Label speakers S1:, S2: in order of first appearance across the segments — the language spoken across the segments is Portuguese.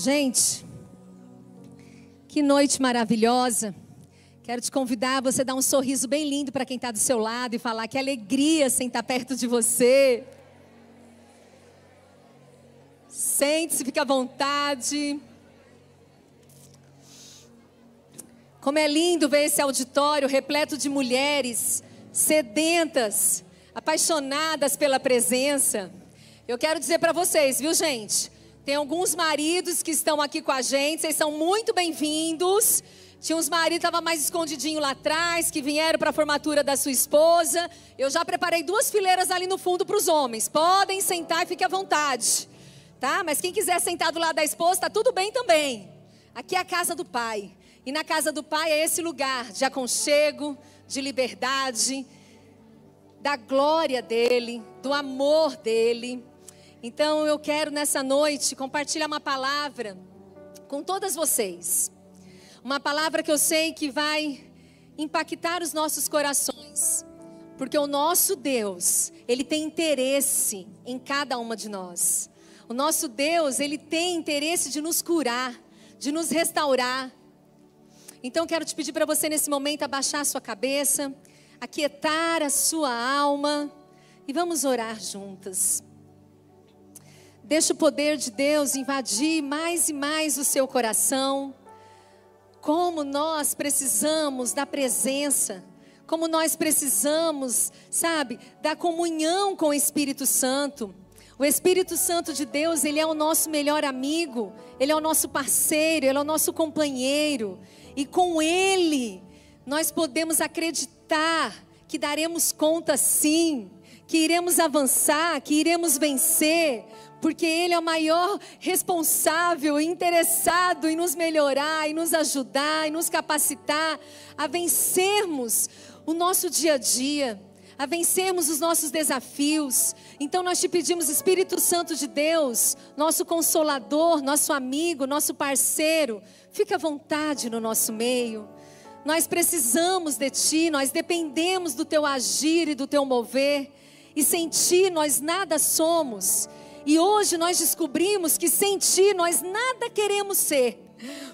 S1: Gente, que noite maravilhosa. Quero te convidar a você dar um sorriso bem lindo para quem está do seu lado e falar que alegria sentar perto de você. Sente-se, fica à vontade. Como é lindo ver esse auditório repleto de mulheres sedentas, apaixonadas pela presença. Eu quero dizer para vocês, viu, gente? Tem alguns maridos que estão aqui com a gente, vocês são muito bem-vindos. Tinha uns maridos que estavam mais escondidinhos lá atrás, que vieram para a formatura da sua esposa. Eu já preparei 2 fileiras ali no fundo para os homens. Podem sentar e fiquem à vontade, tá? Mas quem quiser sentar do lado da esposa, tá tudo bem também. Aqui é a casa do Pai. E na casa do Pai é esse lugar de aconchego, de liberdade, da glória dEle, do amor dEle. Então eu quero nessa noite compartilhar uma palavra com todas vocês. Uma palavra que eu sei que vai impactar os nossos corações. Porque o nosso Deus, Ele tem interesse em cada uma de nós. O nosso Deus, Ele tem interesse de nos curar, de nos restaurar. Então quero te pedir para você nesse momento abaixar a sua cabeça, aquietar a sua alma e vamos orar juntas. Deixa o poder de Deus invadir mais e mais o seu coração. Como nós precisamos da presença, como nós precisamos, sabe, da comunhão com o Espírito Santo. O Espírito Santo de Deus, Ele é o nosso melhor amigo, Ele é o nosso parceiro, Ele é o nosso companheiro. E com Ele, nós podemos acreditar que daremos conta sim, que iremos avançar, que iremos vencer, porque Ele é o maior responsável, interessado em nos melhorar, em nos ajudar, em nos capacitar a vencermos o nosso dia a dia, a vencermos os nossos desafios. Então nós te pedimos, Espírito Santo de Deus, nosso consolador, nosso amigo, nosso parceiro, fica à vontade no nosso meio. Nós precisamos de Ti, nós dependemos do Teu agir e do Teu mover, e sem Ti nós nada somos. E hoje nós descobrimos que sem Ti nós nada queremos ser.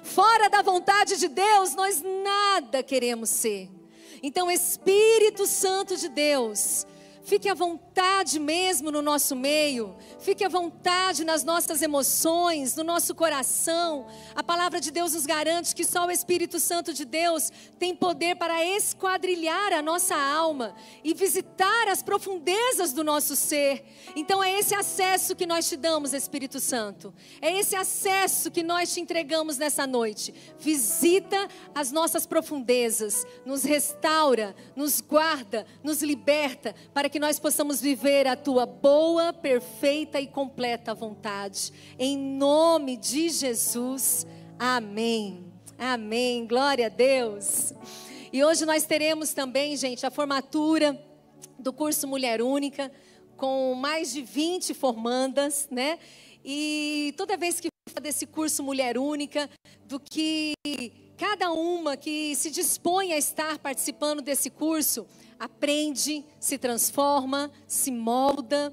S1: Fora da vontade de Deus nós nada queremos ser. Então Espírito Santo de Deus, fique à vontade mesmo no nosso meio. Fique à vontade nas nossas emoções, no nosso coração. A palavra de Deus nos garante que só o Espírito Santo de Deus tem poder para esquadrilhar a nossa alma e visitar as profundezas do nosso ser. Então é esse acesso que nós te damos, Espírito Santo. É esse acesso que nós te entregamos nessa noite. Visita as nossas profundezas, nos restaura, nos guarda, nos liberta, para que nós possamos viver a Tua boa, perfeita e completa vontade. Em nome de Jesus, amém. Amém, glória a Deus. E hoje nós teremos também, gente, a formatura do curso Mulher Única, com mais de 20 formandas, né? E toda vez que fala desse curso Mulher Única, do que cada uma que se dispõe a estar participando desse curso aprende, se transforma, se molda.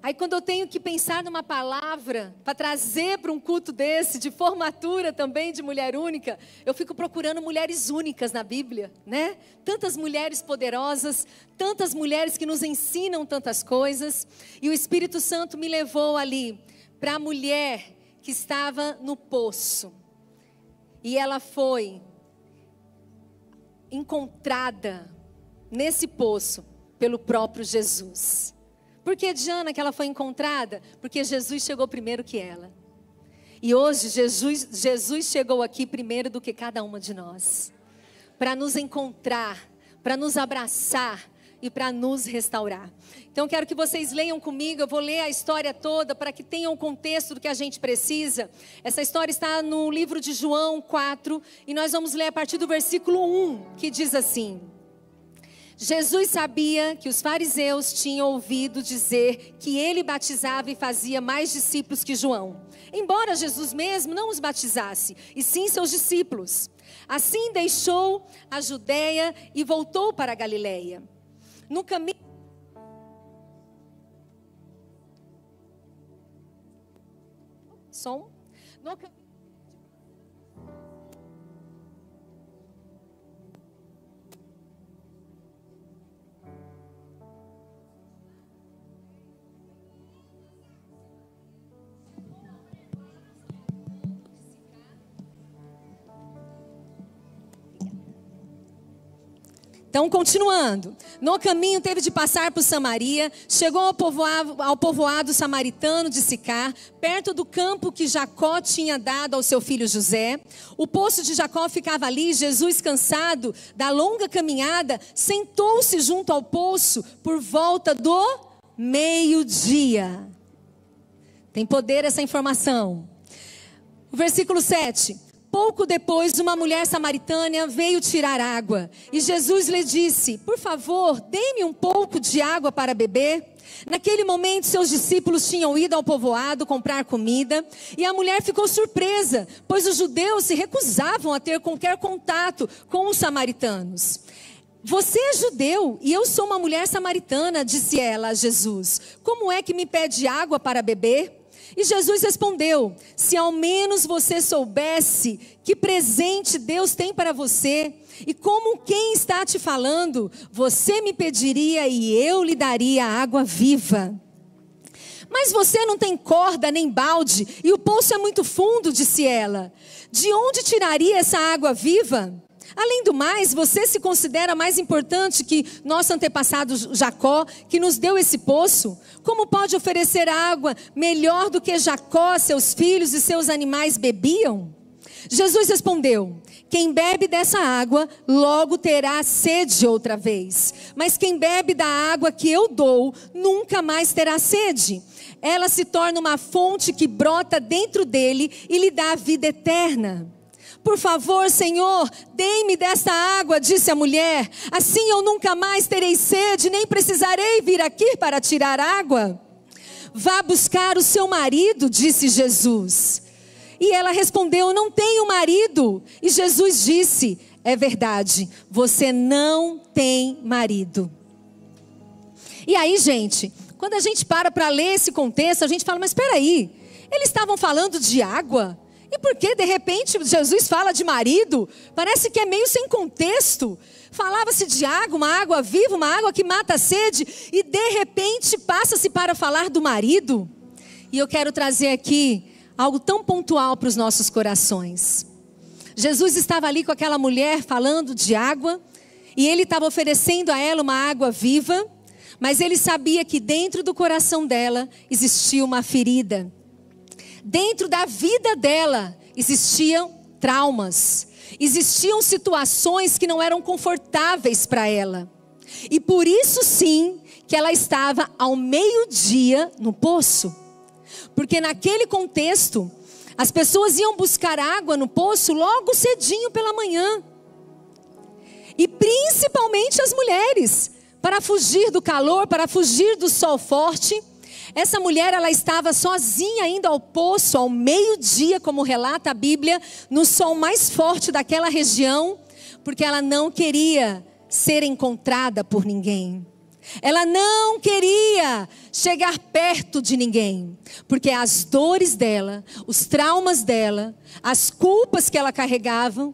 S1: Aí quando eu tenho que pensar numa palavra para trazer para um culto desse, de formatura também de Mulher Única, eu fico procurando mulheres únicas na Bíblia, né? Tantas mulheres poderosas, tantas mulheres que nos ensinam tantas coisas. E o Espírito Santo me levou ali para a mulher que estava no poço. E ela foi encontrada nesse poço pelo próprio Jesus. Por que, Diana, que ela foi encontrada? Porque Jesus chegou primeiro que ela. E hoje Jesus chegou aqui primeiro do que cada uma de nós, para nos encontrar, para nos abraçar e para nos restaurar. Então quero que vocês leiam comigo. Eu vou ler a história toda para que tenham o contexto do que a gente precisa. Essa história está no livro de João 4 e nós vamos ler a partir do versículo 1, que diz assim: Jesus sabia que os fariseus tinham ouvido dizer que ele batizava e fazia mais discípulos que João, embora Jesus mesmo não os batizasse, e sim seus discípulos. Assim deixou a Judeia e voltou para a Galileia. No caminho Som. Então, continuando. No caminho teve de passar por Samaria, chegou ao povoado samaritano de Sicar, perto do campo que Jacó tinha dado ao seu filho José. O poço de Jacó ficava ali. Jesus, cansado da longa caminhada, sentou-se junto ao poço por volta do meio-dia. Tem poder essa informação. O versículo 7. Pouco depois, uma mulher samaritana veio tirar água. E Jesus lhe disse: por favor, dê-me um pouco de água para beber. Naquele momento, seus discípulos tinham ido ao povoado comprar comida. E a mulher ficou surpresa, pois os judeus se recusavam a ter qualquer contato com os samaritanos. Você é judeu e eu sou uma mulher samaritana, disse ela a Jesus. Como é que me pede água para beber? E Jesus respondeu: se ao menos você soubesse que presente Deus tem para você, e como quem está te falando, você me pediria e eu lhe daria água viva. Mas você não tem corda nem balde, e o poço é muito fundo, disse ela. De onde tiraria essa água viva? Além do mais, você se considera mais importante que nosso antepassado Jacó, que nos deu esse poço? Como pode oferecer água melhor do que Jacó, seus filhos e seus animais bebiam? Jesus respondeu: quem bebe dessa água, logo terá sede outra vez. Mas quem bebe da água que eu dou, nunca mais terá sede. Ela se torna uma fonte que brota dentro dele e lhe dá a vida eterna. Por favor, Senhor, dê-me desta água, disse a mulher. Assim eu nunca mais terei sede, nem precisarei vir aqui para tirar água. Vá buscar o seu marido, disse Jesus. E ela respondeu: não tenho marido. E Jesus disse: é verdade, você não tem marido. E aí, gente, quando a gente para ler esse contexto, a gente fala: mas espera aí, eles estavam falando de água? E por que de repente Jesus fala de marido? Parece que é meio sem contexto. Falava-se de água, uma água viva, uma água que mata a sede, e de repente passa-se para falar do marido. E eu quero trazer aqui algo tão pontual para os nossos corações. Jesus estava ali com aquela mulher falando de água, e ele estava oferecendo a ela uma água viva, mas ele sabia que dentro do coração dela existia uma ferida. Dentro da vida dela existiam traumas, existiam situações que não eram confortáveis para ela. E por isso sim que ela estava ao meio-dia no poço. Porque naquele contexto, as pessoas iam buscar água no poço logo cedinho pela manhã. E principalmente as mulheres, para fugir do calor, para fugir do sol forte. Essa mulher, ela estava sozinha indo ao poço ao meio-dia, como relata a Bíblia, no sol mais forte daquela região, porque ela não queria ser encontrada por ninguém. Ela não queria chegar perto de ninguém, porque as dores dela, os traumas dela, as culpas que ela carregava,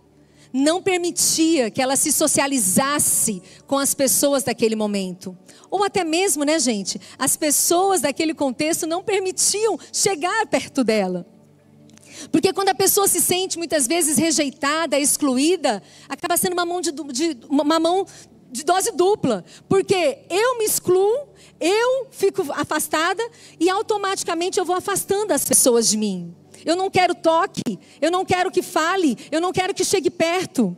S1: não permitia que ela se socializasse com as pessoas daquele momento. Ou até mesmo, né, gente, as pessoas daquele contexto não permitiam chegar perto dela. Porque quando a pessoa se sente muitas vezes rejeitada, excluída, acaba sendo uma mão de dose dupla. Porque eu me excluo, eu fico afastada e automaticamente eu vou afastando as pessoas de mim. Eu não quero toque, eu não quero que fale, eu não quero que chegue perto.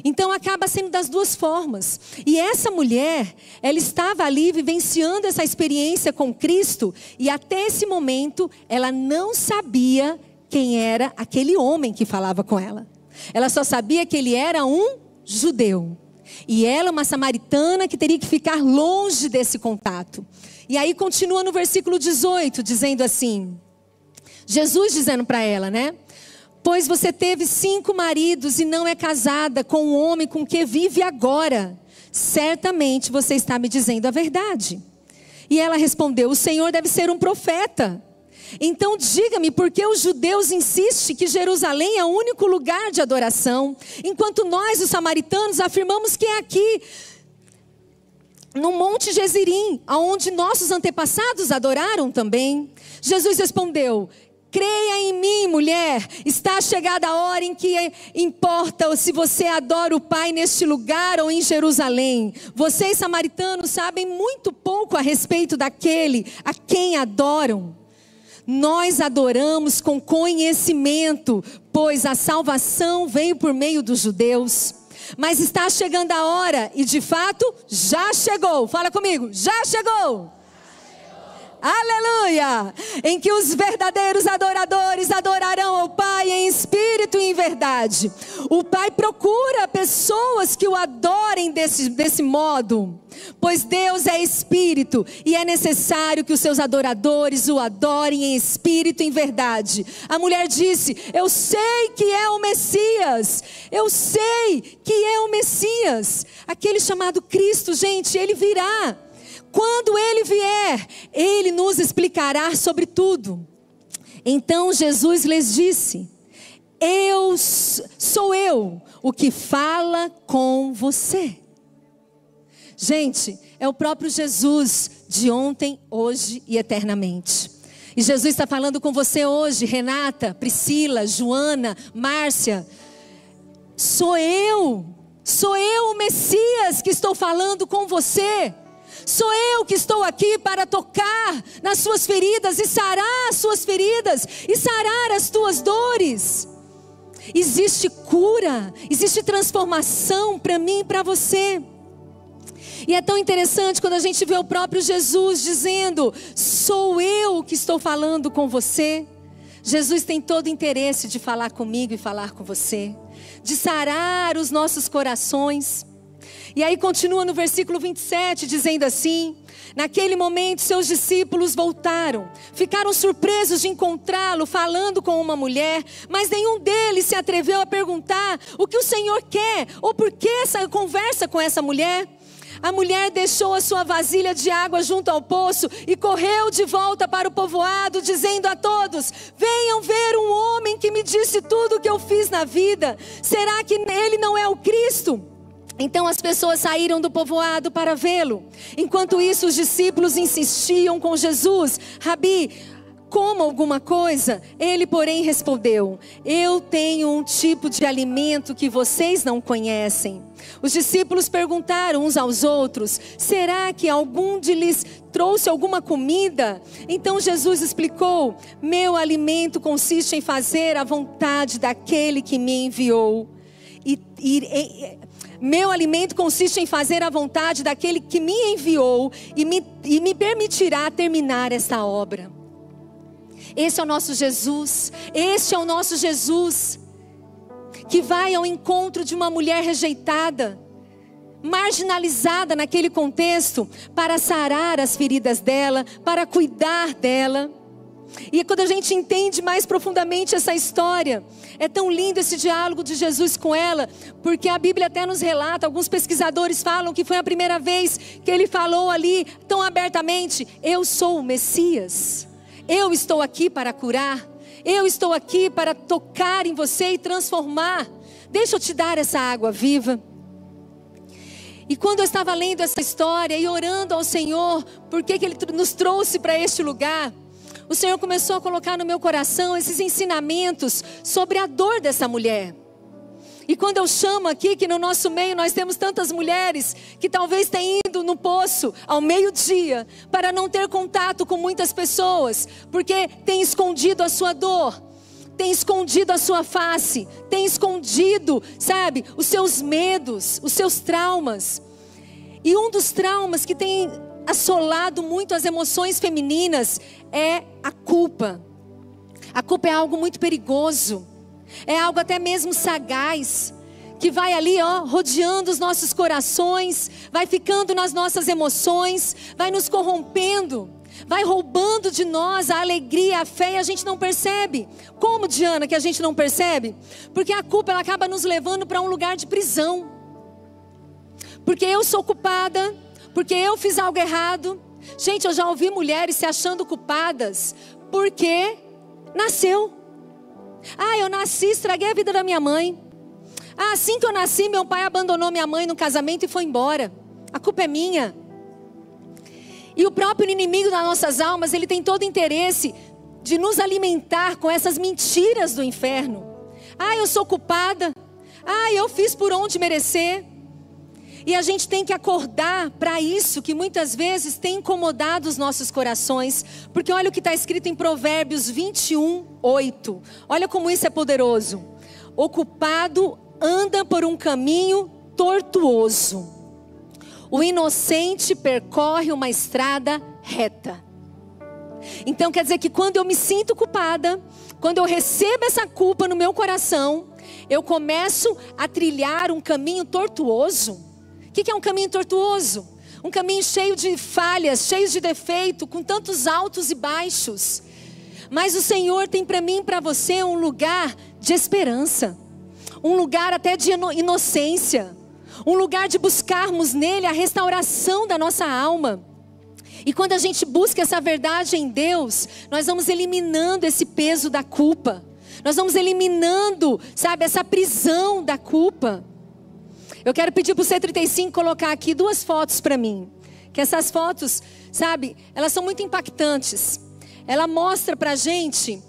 S1: Então acaba sendo das duas formas. E essa mulher, ela estava ali vivenciando essa experiência com Cristo, e até esse momento ela não sabia quem era aquele homem que falava com ela. Ela só sabia que ele era um judeu. E ela, uma samaritana, que teria que ficar longe desse contato. E aí continua no versículo 18, dizendo assim, Jesus dizendo para ela, né? Pois você teve 5 maridos e não é casada com o homem com que vive agora. Certamente você está me dizendo a verdade. E ela respondeu: o Senhor deve ser um profeta. Então diga-me, por que os judeus insistem que Jerusalém é o único lugar de adoração, enquanto nós, os samaritanos, afirmamos que é aqui, no Monte Gezirim, onde nossos antepassados adoraram também? Jesus respondeu: creia em mim, mulher, está chegada a hora em que importa se você adora o Pai neste lugar ou em Jerusalém. Vocês, samaritanos, sabem muito pouco a respeito daquele a quem adoram. Nós adoramos com conhecimento, pois a salvação veio por meio dos judeus. Mas está chegando a hora, e de fato, já chegou. Fala comigo, já chegou. Aleluia! Em que os verdadeiros adoradores adorarão ao Pai em espírito e em verdade. O Pai procura pessoas que o adorem desse modo. Pois Deus é espírito e é necessário que os seus adoradores o adorem em espírito e em verdade. A mulher disse: eu sei que é o Messias. Eu sei que é o Messias. Aquele chamado Cristo, gente, ele virá. Quando ele vier, ele nos explicará sobre tudo. Então Jesus lhes disse: sou eu o que fala com você. Gente, é o próprio Jesus de ontem, hoje e eternamente. E Jesus está falando com você hoje, Renata, Priscila, Joana, Márcia. Sou eu o Messias que estou falando com você. Sou eu que estou aqui para tocar nas suas feridas e sarar as suas feridas e sarar as tuas dores. Existe cura, existe transformação para mim e para você. E é tão interessante quando a gente vê o próprio Jesus dizendo: sou eu que estou falando com você. Jesus tem todo o interesse de falar comigo e falar com você, de sarar os nossos corações. E aí continua no versículo 27 dizendo assim: naquele momento seus discípulos voltaram, ficaram surpresos de encontrá-lo falando com uma mulher, mas nenhum deles se atreveu a perguntar o que o Senhor quer, ou por que essa conversa com essa mulher. A mulher deixou a sua vasilha de água junto ao poço e correu de volta para o povoado, dizendo a todos: venham ver um homem que me disse tudo o que eu fiz na vida. Será que ele não é o Cristo? Então as pessoas saíram do povoado para vê-lo. Enquanto isso, os discípulos insistiam com Jesus: Rabi, coma alguma coisa. Ele, porém, respondeu: eu tenho um tipo de alimento que vocês não conhecem. Os discípulos perguntaram uns aos outros: será que algum de lhes trouxe alguma comida? Então Jesus explicou: meu alimento consiste em fazer a vontade daquele que me enviou. Meu alimento consiste em fazer a vontade daquele que me enviou e me permitirá terminar esta obra. Esse é o nosso Jesus. Este é o nosso Jesus, que vai ao encontro de uma mulher rejeitada, marginalizada naquele contexto, para sarar as feridas dela, para cuidar dela. E quando a gente entende mais profundamente essa história, é tão lindo esse diálogo de Jesus com ela, porque a Bíblia até nos relata, alguns pesquisadores falam que foi a primeira vez que ele falou ali tão abertamente: eu sou o Messias, eu estou aqui para curar, eu estou aqui para tocar em você e transformar. Deixa eu te dar essa água viva. E quando eu estava lendo essa história e orando ao Senhor, porque que Ele nos trouxe para este lugar, o Senhor começou a colocar no meu coração esses ensinamentos sobre a dor dessa mulher. E quando eu chamo aqui que no nosso meio nós temos tantas mulheres que talvez tenham ido no poço ao meio-dia para não ter contato com muitas pessoas, porque tem escondido a sua dor, tem escondido a sua face, tem escondido, sabe, os seus medos, os seus traumas. E um dos traumas que tem assolado muito as emoções femininas é a culpa. A culpa é algo muito perigoso, é algo até mesmo sagaz, que vai ali, rodeando os nossos corações, vai ficando nas nossas emoções, vai nos corrompendo, vai roubando de nós a alegria, a fé, e a gente não percebe. Como, Diana, que a gente não percebe? Porque a culpa, ela acaba nos levando para um lugar de prisão. Porque eu sou culpada, porque eu fiz algo errado. Gente, eu já ouvi mulheres se achando culpadas porque nasceu. Ah, eu nasci, estraguei a vida da minha mãe. Ah, assim que eu nasci, meu pai abandonou minha mãe no casamento e foi embora. A culpa é minha. E o próprio inimigo das nossas almas, ele tem todo o interesse de nos alimentar com essas mentiras do inferno. Ah, eu sou culpada. Ah, eu fiz por onde merecer. E a gente tem que acordar para isso que muitas vezes tem incomodado os nossos corações. Porque olha o que está escrito em Provérbios 21:8. Olha como isso é poderoso. O culpado anda por um caminho tortuoso. O inocente percorre uma estrada reta. Então quer dizer que quando eu me sinto culpada, quando eu recebo essa culpa no meu coração, eu começo a trilhar um caminho tortuoso. O que é um caminho tortuoso? Um caminho cheio de falhas, cheio de defeito, com tantos altos e baixos. Mas o Senhor tem para mim e para você um lugar de esperança. Um lugar até de inocência. Um lugar de buscarmos nele a restauração da nossa alma. E quando a gente busca essa verdade em Deus, nós vamos eliminando esse peso da culpa. Nós vamos eliminando, sabe, essa prisão da culpa. Eu quero pedir para o C35 colocar aqui 2 fotos para mim. Que essas fotos, sabe, elas são muito impactantes. Ela mostra para a gente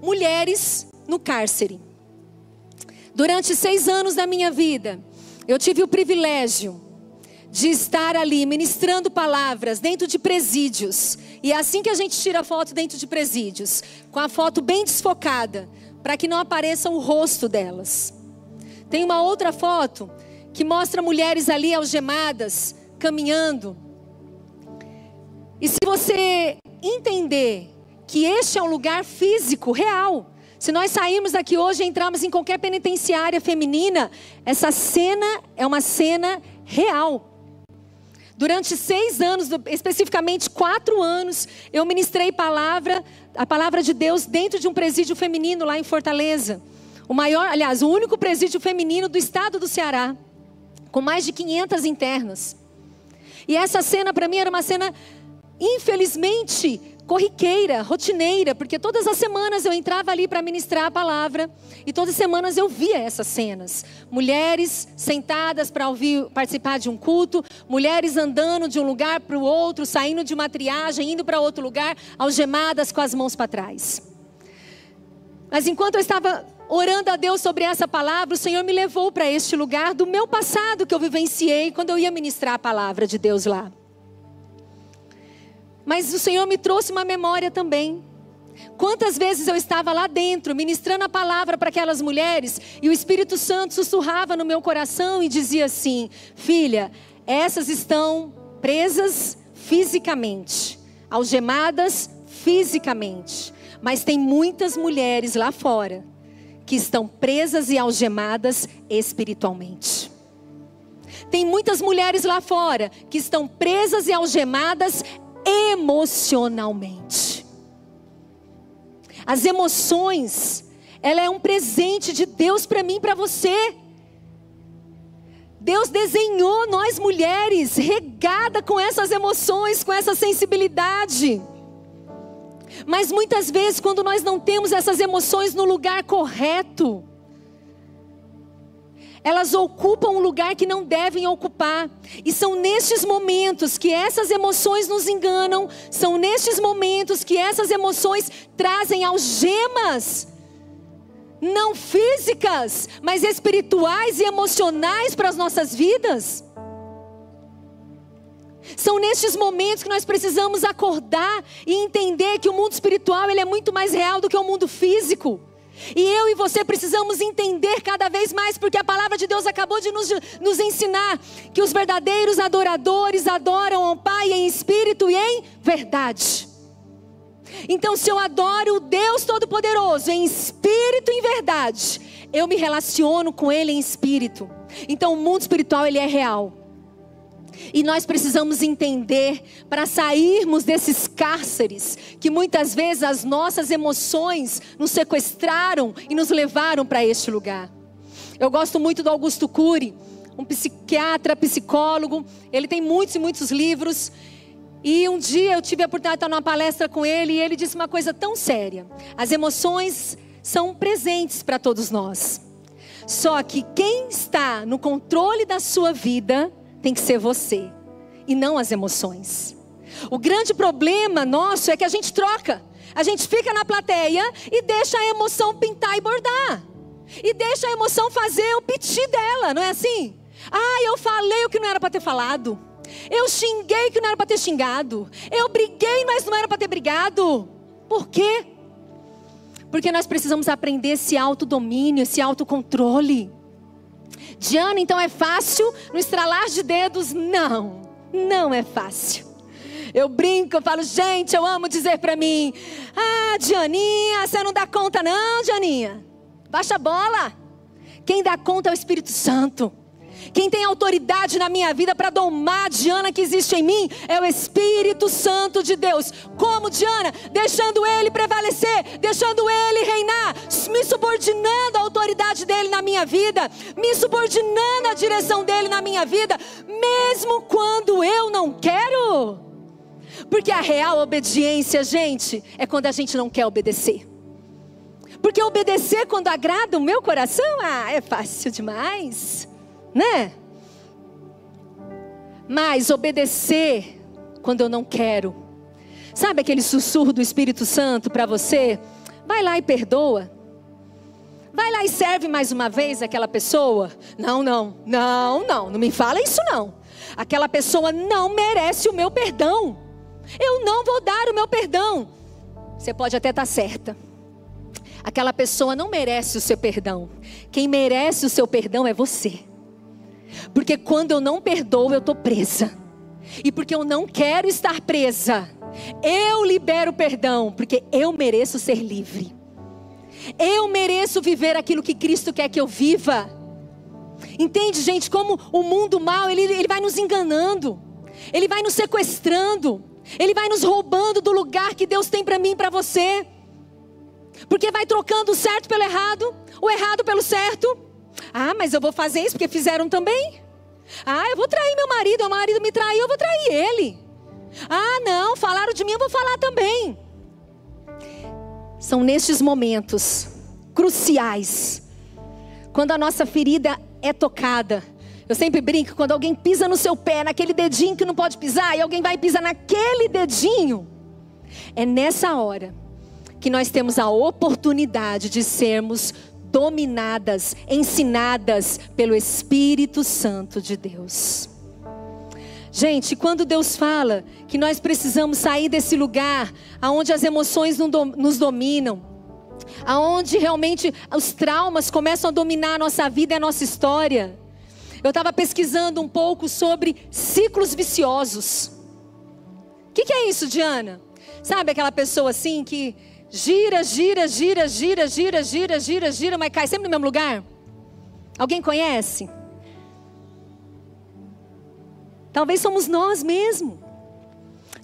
S1: mulheres no cárcere. Durante 6 anos da minha vida, eu tive o privilégio de estar ali ministrando palavras dentro de presídios. E é assim que a gente tira foto dentro de presídios, com a foto bem desfocada, para que não apareça o rosto delas. Tem uma outra foto que mostra mulheres ali algemadas, caminhando. E se você entender que este é um lugar físico, real. Se nós sairmos daqui hoje e entrarmos em qualquer penitenciária feminina, essa cena é uma cena real. Durante 6 anos, especificamente 4 anos, eu ministrei a palavra de Deus dentro de um presídio feminino lá em Fortaleza. O único presídio feminino do estado do Ceará, com mais de 500 internas. E essa cena para mim era uma cena, infelizmente, corriqueira, rotineira, porque todas as semanas eu entrava ali para ministrar a palavra, e todas as semanas eu via essas cenas. Mulheres sentadas para participar de um culto, mulheres andando de um lugar para o outro, saindo de uma triagem, indo para outro lugar, algemadas com as mãos para trás. Mas enquanto eu estava orando a Deus sobre essa palavra, o Senhor me levou para este lugar do meu passado que eu vivenciei quando eu ia ministrar a palavra de Deus lá. Mas o Senhor me trouxe uma memória também. Quantas vezes eu estava lá dentro, ministrando a palavra para aquelas mulheres, e o Espírito Santo sussurrava no meu coração e dizia assim: filha, essas estão presas fisicamente, algemadas fisicamente, mas tem muitas mulheres lá fora que estão presas e algemadas espiritualmente. Tem muitas mulheres lá fora que estão presas e algemadas emocionalmente. As emoções, ela é um presente de Deus para mim e para você. Deus desenhou nós mulheres regada com essas emoções, com essa sensibilidade. Mas muitas vezes, quando nós não temos essas emoções no lugar correto, elas ocupam um lugar que não devem ocupar. E são nestes momentos que essas emoções nos enganam. São nestes momentos que essas emoções trazem algemas, não físicas, mas espirituais e emocionais para as nossas vidas. São nestes momentos que nós precisamos acordar e entender que o mundo espiritual ele é muito mais real do que o mundo físico. E eu e você precisamos entender cada vez mais, porque a palavra de Deus acabou de nos ensinar que os verdadeiros adoradores adoram ao Pai em espírito e em verdade. Então, se eu adoro o Deus Todo-Poderoso em espírito e em verdade, eu me relaciono com Ele em espírito. Então, o mundo espiritual ele é real. E nós precisamos entender, para sairmos desses cárceres, que muitas vezes as nossas emoções nos sequestraram e nos levaram para este lugar. Eu gosto muito do Augusto Cury, um psiquiatra, psicólogo. Ele tem muitos e muitos livros. E um dia eu tive a oportunidade de estar numa palestra com ele e ele disse uma coisa tão séria. As emoções são presentes para todos nós. Só que quem está no controle da sua vida tem que ser você e não as emoções. O grande problema nosso é que a gente troca. A gente fica na plateia e deixa a emoção pintar e bordar. E deixa a emoção fazer o piti dela, não é assim? Ah, eu falei o que não era para ter falado. Eu xinguei o que não era para ter xingado. Eu briguei, mas não era para ter brigado. Por quê? Porque nós precisamos aprender esse autodomínio, esse autocontrole. Diana, então é fácil no estralar de dedos? Não, não é fácil. Eu brinco, eu falo, gente, eu amo dizer para mim: ah, Dianinha, você não dá conta não, Dianinha. Baixa a bola. Quem dá conta é o Espírito Santo. Quem tem autoridade na minha vida para domar a Diana que existe em mim é o Espírito Santo de Deus. Como, Diana? Deixando Ele prevalecer, deixando Ele reinar, me subordinando à autoridade dEle na minha vida, me subordinando à direção dEle na minha vida, mesmo quando eu não quero. Porque a real obediência, gente, é quando a gente não quer obedecer. Porque obedecer quando agrada o meu coração, é fácil demais, né? Mas obedecer quando eu não quero. Sabe aquele sussurro do Espírito Santo para você? Vai lá e perdoa. Vai lá e serve mais uma vez aquela pessoa. Não me fala isso não. Aquela pessoa não merece o meu perdão. Eu não vou dar o meu perdão. Você pode até estar certa. Aquela pessoa não merece o seu perdão. Quem merece o seu perdão é você. Porque quando eu não perdoo, eu estou presa. E porque eu não quero estar presa, eu libero perdão, porque eu mereço ser livre. Eu mereço viver aquilo que Cristo quer que eu viva. Entende, gente, como o mundo mal, ele vai nos enganando. Ele vai nos sequestrando. Ele vai nos roubando do lugar que Deus tem para mim e para você. Porque vai trocando o certo pelo errado, o errado pelo certo. Ah, mas eu vou fazer isso porque fizeram também. Ah, eu vou trair meu marido me traiu, eu vou trair ele. Ah, não, falaram de mim, eu vou falar também. São nestes momentos cruciais, quando a nossa ferida é tocada. Eu sempre brinco, quando alguém pisa no seu pé, naquele dedinho que não pode pisar, e alguém vai pisar naquele dedinho, é nessa hora que nós temos a oportunidade de sermos dominadas, ensinadas pelo Espírito Santo de Deus. Gente, quando Deus fala que nós precisamos sair desse lugar onde as emoções nos dominam, aonde realmente os traumas começam a dominar a nossa vida e a nossa história. Eu estava pesquisando um pouco sobre ciclos viciosos. O que é isso, Diana? Sabe aquela pessoa assim que gira, mas cai sempre no mesmo lugar? Alguém conhece? Talvez somos nós mesmo.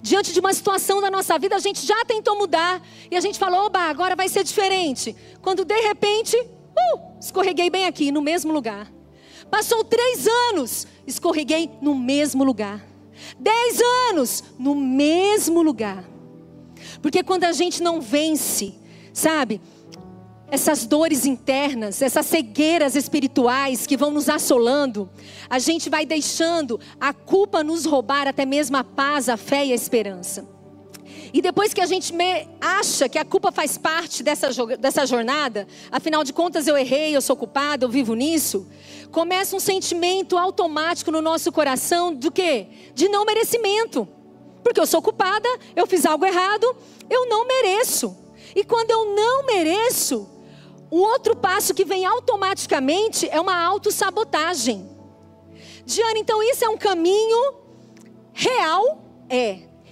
S1: Diante de uma situação da nossa vida, a gente já tentou mudar. E a gente falou, oba, agora vai ser diferente. Quando de repente, escorreguei bem aqui, no mesmo lugar. Passou 3 anos, escorreguei no mesmo lugar. 10 anos, no mesmo lugar. Porque quando a gente não vence, sabe, essas dores internas, essas cegueiras espirituais que vão nos assolando, a gente vai deixando a culpa nos roubar até mesmo a paz, a fé e a esperança. E depois que a gente acha que a culpa faz parte dessa jornada, afinal de contas eu errei, eu sou culpado, eu vivo nisso, começa um sentimento automático no nosso coração do quê? De não merecimento. Porque eu sou culpada, eu fiz algo errado, eu não mereço. E quando eu não mereço, o outro passo que vem automaticamente é uma autossabotagem. Diana, então isso é um caminho real?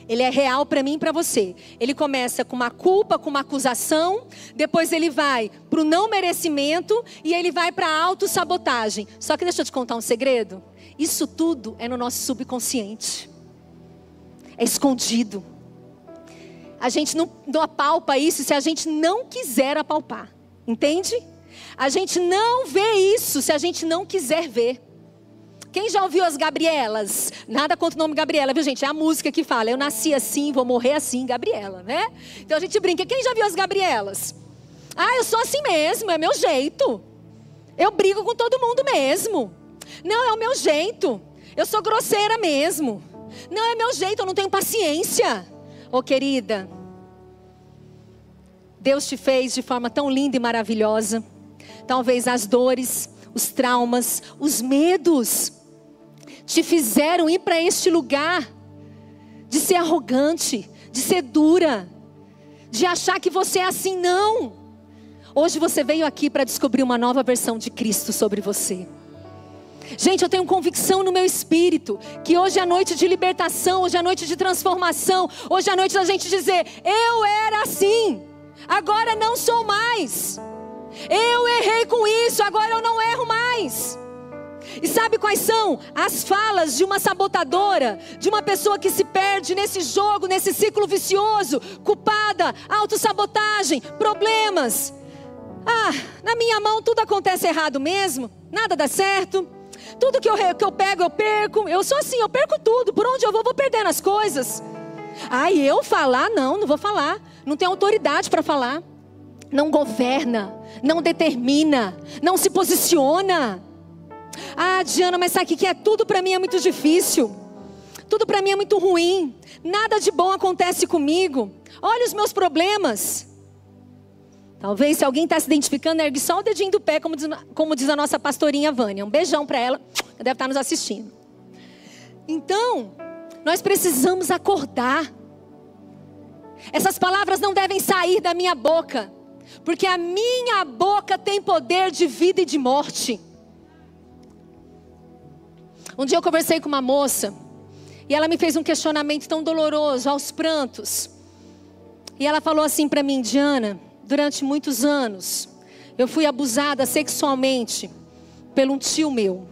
S1: Ele é real para mim e para você. Ele começa com uma culpa, com uma acusação, depois ele vai para o não merecimento e ele vai para a autossabotagem. Só que deixa eu te contar um segredo. Isso tudo é no nosso subconsciente. É escondido. A gente não apalpa isso se a gente não quiser apalpar. Entende? A gente não vê isso se a gente não quiser ver. Quem já ouviu as Gabrielas? Nada contra o nome Gabriela, viu gente? É a música que fala, eu nasci assim, vou morrer assim, Gabriela, né? Então a gente brinca, quem já viu as Gabrielas? Ah, eu sou assim mesmo, é meu jeito. Eu brigo com todo mundo mesmo. Não, é o meu jeito. Eu sou grosseira mesmo. Não, é meu jeito, eu não tenho paciência. Ô querida, Deus te fez de forma tão linda e maravilhosa. Talvez as dores, os traumas, os medos te fizeram ir para este lugar de ser arrogante, de ser dura, de achar que você é assim. Não. Hoje você veio aqui para descobrir uma nova versão de Cristo sobre você. Gente, eu tenho convicção no meu espírito que hoje é noite de libertação, hoje é noite de transformação, hoje é noite da gente dizer, eu era assim, agora não sou mais. Eu errei com isso, agora eu não erro mais. E sabe quais são as falas de uma sabotadora, de uma pessoa que se perde nesse jogo, nesse ciclo vicioso, culpada, autossabotagem, problemas. Ah, na minha mão tudo acontece errado mesmo, nada dá certo. Tudo que eu pego, eu perco. Eu sou assim, eu perco tudo. Por onde eu vou perdendo as coisas. Ai, eu falar? Não vou falar. Não tenho autoridade para falar. Não governa, não determina, não se posiciona. Ah, Diana, mas sabe o que é? Tudo para mim é muito difícil. Tudo para mim é muito ruim. Nada de bom acontece comigo. Olha os meus problemas. Talvez se alguém está se identificando, ergue só o dedinho do pé, como diz a nossa pastorinha Vânia. Um beijão para ela, que deve estar nos assistindo. Então, nós precisamos acordar. Essas palavras não devem sair da minha boca, porque a minha boca tem poder de vida e de morte. Um dia eu conversei com uma moça, e ela me fez um questionamento tão doloroso, aos prantos. E ela falou assim para mim, Diana, durante muitos anos, eu fui abusada sexualmente por um tio meu.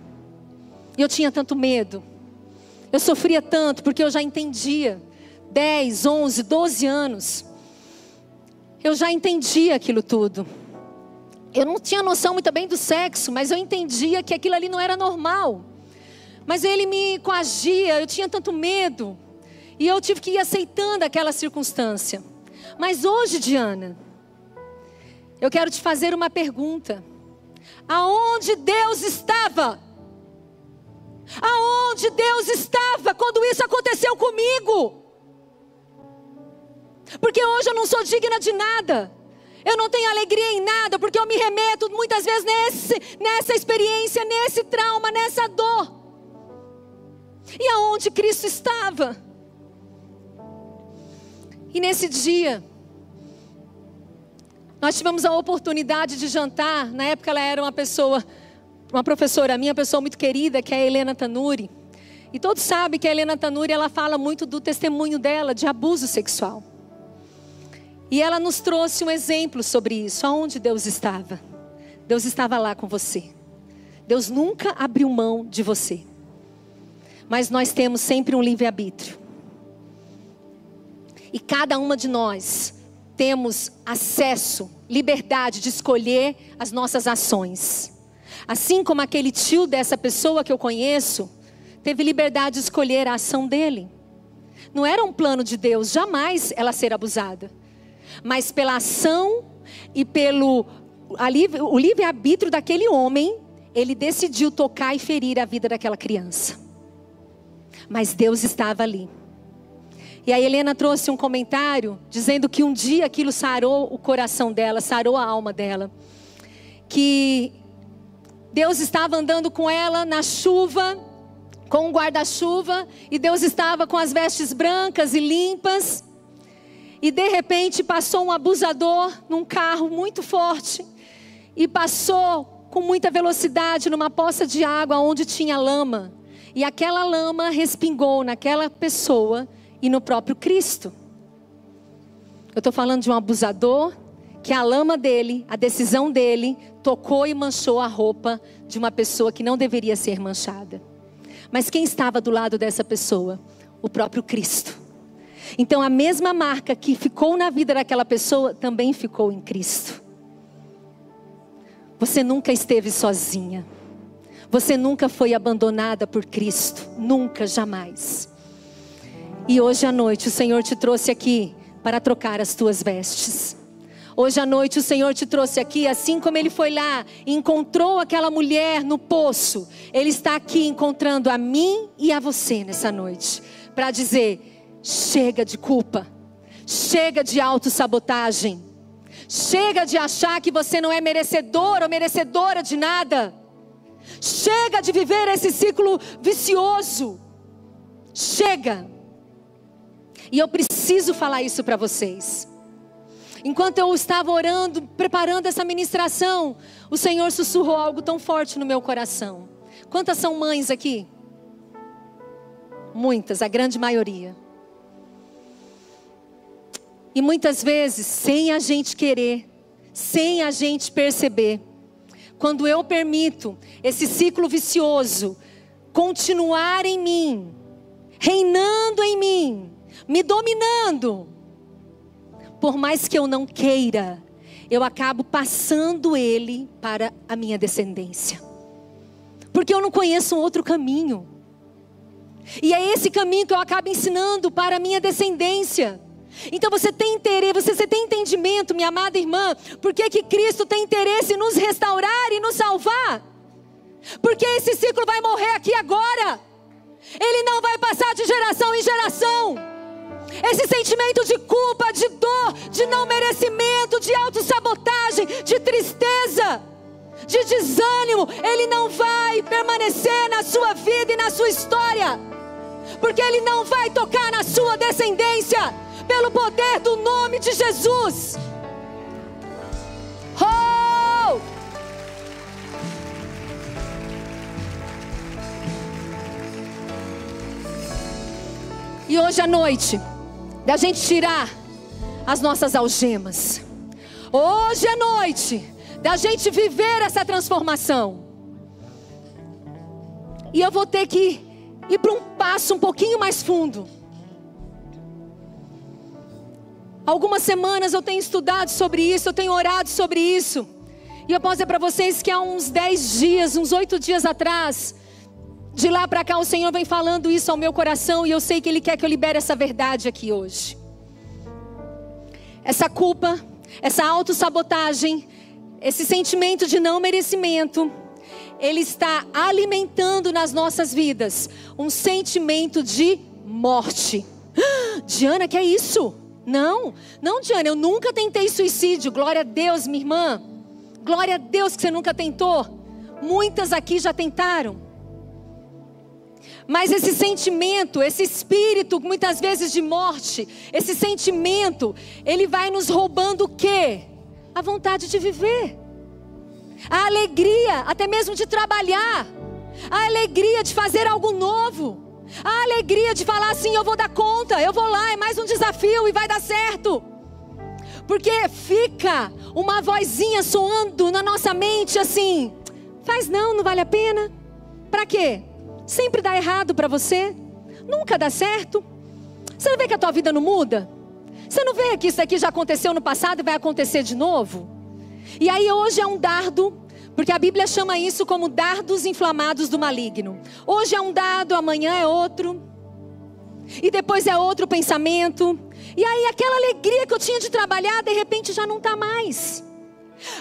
S1: E eu tinha tanto medo. Eu sofria tanto, porque eu já entendia. 10, 11, 12 anos. Eu já entendia aquilo tudo. Eu não tinha noção muito bem do sexo, mas eu entendia que aquilo ali não era normal. Mas ele me coagia, eu tinha tanto medo. E eu tive que ir aceitando aquela circunstância. Mas hoje, Diana, eu quero te fazer uma pergunta. Aonde Deus estava? Aonde Deus estava quando isso aconteceu comigo? Porque hoje eu não sou digna de nada. Eu não tenho alegria em nada, porque eu me remeto muitas vezes nessa experiência, nesse trauma, nessa dor. E aonde Cristo estava? E nesse dia, nós tivemos a oportunidade de jantar. Na época ela era uma professora minha, pessoa muito querida, que é a Helena Tanuri. E todos sabem que a Helena Tanuri, ela fala muito do testemunho dela de abuso sexual. E ela nos trouxe um exemplo sobre isso. Aonde Deus estava? Deus estava lá com você. Deus nunca abriu mão de você. Mas nós temos sempre um livre-arbítrio. E cada uma de nós temos acesso, liberdade de escolher as nossas ações. Assim como aquele tio dessa pessoa que eu conheço, teve liberdade de escolher a ação dele. Não era um plano de Deus, jamais ela ser abusada. Mas pela ação e pelo o livre-arbítrio daquele homem, ele decidiu tocar e ferir a vida daquela criança. Mas Deus estava ali. E a Helena trouxe um comentário dizendo que um dia aquilo sarou o coração dela, sarou a alma dela. Que Deus estava andando com ela na chuva, com um guarda-chuva, e Deus estava com as vestes brancas e limpas. E de repente passou um abusador num carro muito forte e passou com muita velocidade numa poça de água onde tinha lama. E aquela lama respingou naquela pessoa e no próprio Cristo. Eu estou falando de um abusador que a lama dele, a decisão dele, tocou e manchou a roupa de uma pessoa que não deveria ser manchada. Mas quem estava do lado dessa pessoa? O próprio Cristo. Então a mesma marca que ficou na vida daquela pessoa também ficou em Cristo. Você nunca esteve sozinha. Você nunca foi abandonada por Cristo. Nunca, jamais. E hoje à noite o Senhor te trouxe aqui para trocar as tuas vestes. Hoje à noite o Senhor te trouxe aqui, assim como Ele foi lá e encontrou aquela mulher no poço. Ele está aqui encontrando a mim e a você nessa noite. Para dizer, chega de culpa. Chega de autossabotagem. Chega de achar que você não é merecedor ou merecedora de nada. Chega de viver esse ciclo vicioso. Chega. E eu preciso falar isso para vocês. Enquanto eu estava orando, preparando essa ministração, o Senhor sussurrou algo tão forte no meu coração. Quantas são mães aqui? Muitas, a grande maioria. E muitas vezes, sem a gente querer, sem a gente perceber, quando eu permito esse ciclo vicioso continuar em mim, reinando em mim, me dominando, por mais que eu não queira, eu acabo passando ele para a minha descendência. Porque eu não conheço um outro caminho. E é esse caminho que eu acabo ensinando para a minha descendência. Então você tem interesse, você tem entendimento, minha amada irmã, por que Cristo tem interesse em nos restaurar e nos salvar? Porque esse ciclo vai morrer aqui agora. Ele não vai passar de geração em geração. Esse sentimento de culpa, de dor, de não merecimento, de autossabotagem, de tristeza, de desânimo, ele não vai permanecer na sua vida e na sua história. Porque ele não vai tocar na sua descendência. Pelo poder do nome de Jesus. Oh! E hoje à noite, da gente tirar as nossas algemas. Hoje à noite, da gente viver essa transformação. E eu vou ter que ir para um passo um pouquinho mais fundo. Algumas semanas eu tenho estudado sobre isso, eu tenho orado sobre isso. E eu posso dizer para vocês que há uns 10 dias, uns 8 dias atrás, de lá para cá o Senhor vem falando isso ao meu coração. E eu sei que Ele quer que eu libere essa verdade aqui hoje. Essa culpa, essa autossabotagem, esse sentimento de não merecimento, ele está alimentando nas nossas vidas um sentimento de morte. Diana, que é isso? Não, Diana, eu nunca tentei suicídio. Glória a Deus, minha irmã. Glória a Deus que você nunca tentou. Muitas aqui já tentaram. Mas esse sentimento, esse espírito, muitas vezes de morte, esse sentimento, ele vai nos roubando o quê? A vontade de viver. A alegria, até mesmo de trabalhar. A alegria de fazer algo novo. A alegria de falar assim, eu vou dar conta, eu vou lá, é mais um desafio e vai dar certo. Porque fica uma vozinha soando na nossa mente assim, faz não vale a pena. Pra quê? Sempre dá errado pra você. Nunca dá certo. Você não vê que a tua vida não muda? Você não vê que isso aqui já aconteceu no passado e vai acontecer de novo? E aí hoje é um dardo. Porque a Bíblia chama isso como dardos inflamados do maligno. Hoje é um dardo, amanhã é outro. E depois é outro pensamento. E aí aquela alegria que eu tinha de trabalhar, de repente já não está mais.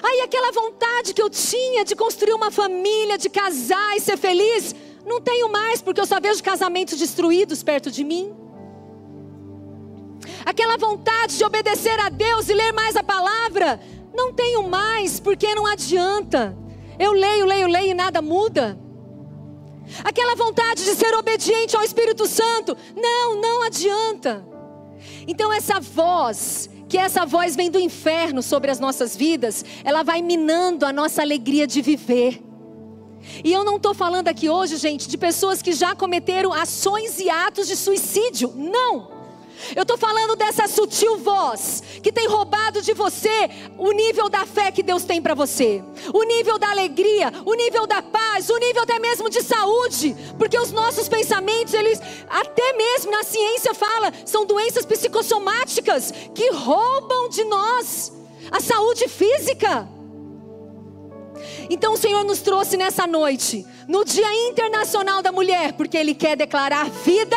S1: Aí aquela vontade que eu tinha de construir uma família, de casar e ser feliz, não tenho mais, porque eu só vejo casamentos destruídos perto de mim. Aquela vontade de obedecer a Deus e ler mais a palavra, não tenho mais, porque não adianta. Eu leio e nada muda. Aquela vontade de ser obediente ao Espírito Santo, não adianta. Então essa voz, que essa voz vem do inferno sobre as nossas vidas, ela vai minando a nossa alegria de viver. E eu não estou falando aqui hoje, gente, de pessoas que já cometeram ações e atos de suicídio. Não. Eu estou falando dessa sutil voz que tem roubado de você o nível da fé que Deus tem para você, o nível da alegria, o nível da paz, o nível até mesmo de saúde. Porque os nossos pensamentos, eles até mesmo na ciência fala, são doenças psicossomáticas que roubam de nós a saúde física. Então o Senhor nos trouxe nessa noite, no Dia Internacional da Mulher, porque Ele quer declarar vida.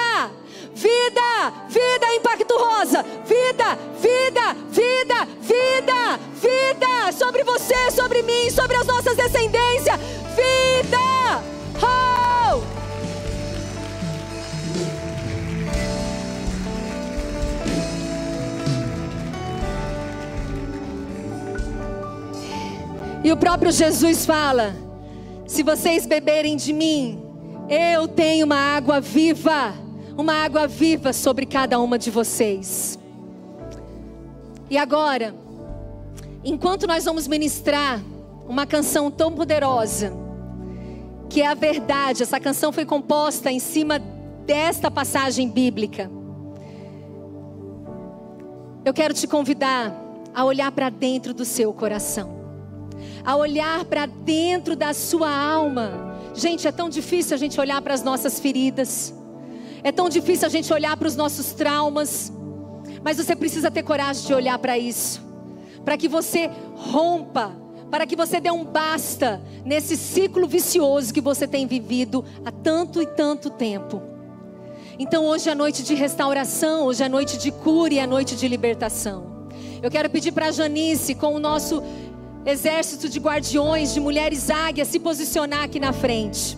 S1: Vida, vida impactuosa, vida, vida, vida, vida, vida, sobre você, sobre mim, sobre as nossas descendências, vida, oh! E o próprio Jesus fala: se vocês beberem de mim, eu tenho uma água viva sobre cada uma de vocês. E agora, enquanto nós vamos ministrar uma canção tão poderosa, que é a verdade, essa canção foi composta em cima desta passagem bíblica. Eu quero te convidar a olhar para dentro do seu coração, a olhar para dentro da sua alma. Gente, é tão difícil a gente olhar para as nossas feridas. É tão difícil a gente olhar para os nossos traumas. Mas você precisa ter coragem de olhar para isso, para que você rompa, para que você dê um basta nesse ciclo vicioso que você tem vivido há tanto e tanto tempo. Então hoje é noite de restauração, hoje é noite de cura e é noite de libertação. Eu quero pedir para a Janice, com o nosso exército de guardiões, de mulheres águias, se posicionar aqui na frente.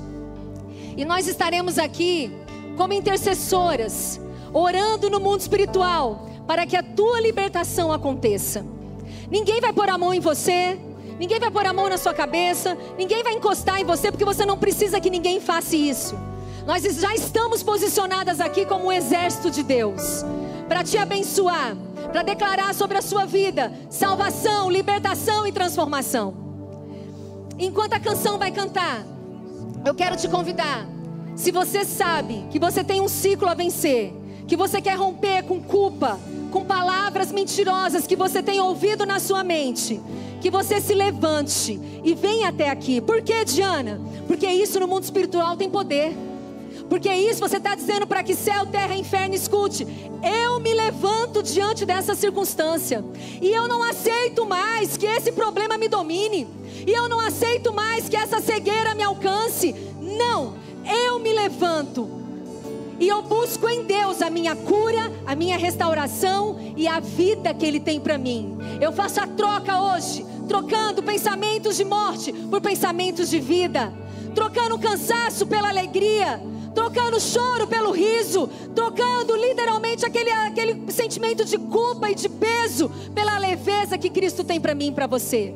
S1: E nós estaremos aqui como intercessoras, orando no mundo espiritual, para que a tua libertação aconteça. Ninguém vai pôr a mão em você, ninguém vai pôr a mão na sua cabeça, ninguém vai encostar em você, porque você não precisa que ninguém faça isso. Nós já estamos posicionadas aqui como um exército de Deus, para te abençoar, para declarar sobre a sua vida salvação, libertação e transformação. Enquanto a canção vai cantar, eu quero te convidar. Se você sabe que você tem um ciclo a vencer, que você quer romper com culpa, com palavras mentirosas que você tem ouvido na sua mente, que você se levante e venha até aqui. Por quê, Diana? Porque isso no mundo espiritual tem poder. Porque isso você está dizendo para que céu, terra, inferno escute. Eu me levanto diante dessa circunstância, e eu não aceito mais que esse problema me domine, e eu não aceito mais que essa cegueira me alcance. Não, eu me levanto e eu busco em Deus a minha cura, a minha restauração e a vida que Ele tem para mim. Eu faço a troca hoje, trocando pensamentos de morte por pensamentos de vida, trocando cansaço pela alegria, trocando choro pelo riso, trocando literalmente aquele sentimento de culpa e de peso pela leveza que Cristo tem para mim e para você.